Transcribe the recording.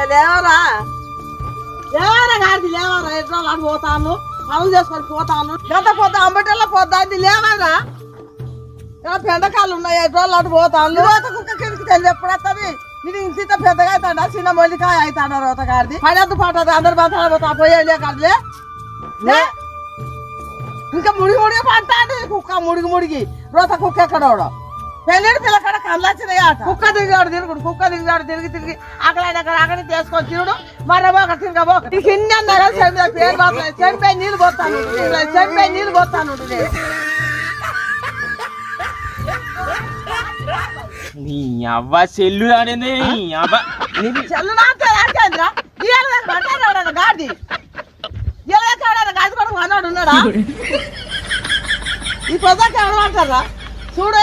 లేవరా లేవరా గాడి లేవరా ఎట్లా అటు పోతాను పనులు చేసుకొని పోతాను ఎంత పోతా అంబటిలో పోతా అది లేవరా ఇలా పెండకాలు ఉన్నాయి ఎట్లా అటు పోతాను కుక్క కిందకి తెలియదు ఎప్పుడు వస్తుంది ఇది ఇంత పెద్దగా అవుతాడా చిన్న మొల్లికాయ అవుతాడా రోత గాడిది పడద్దు పట్టదు అందరు బతాపోతా పోయేలే కదలే ఇంకా ముడిగి ముడిగి పడతాడు కుక్క ముడిగి రోత కుక్క ఎక్కడోడు పెళ్ళిడి పిల్లకాడ కళ్ళొచ్చినాయి ఆట కుక్క దిగాడు తిరిగి అక్కడ తీసుకొని తిరుడు మరబోక తిరగబోక ఈ కింద పేరు మాత్రం చెంపే నీళ్ళు పోతాను నీ అవ్వ సెల్లు ఆడింది చెల్లు నాకేంద్రా ఇవాళ గాడి గాడి కూడా అన్నాడు ఉన్నాడా ఈ పొద్దుకి ఎవరు అంటారా చూడు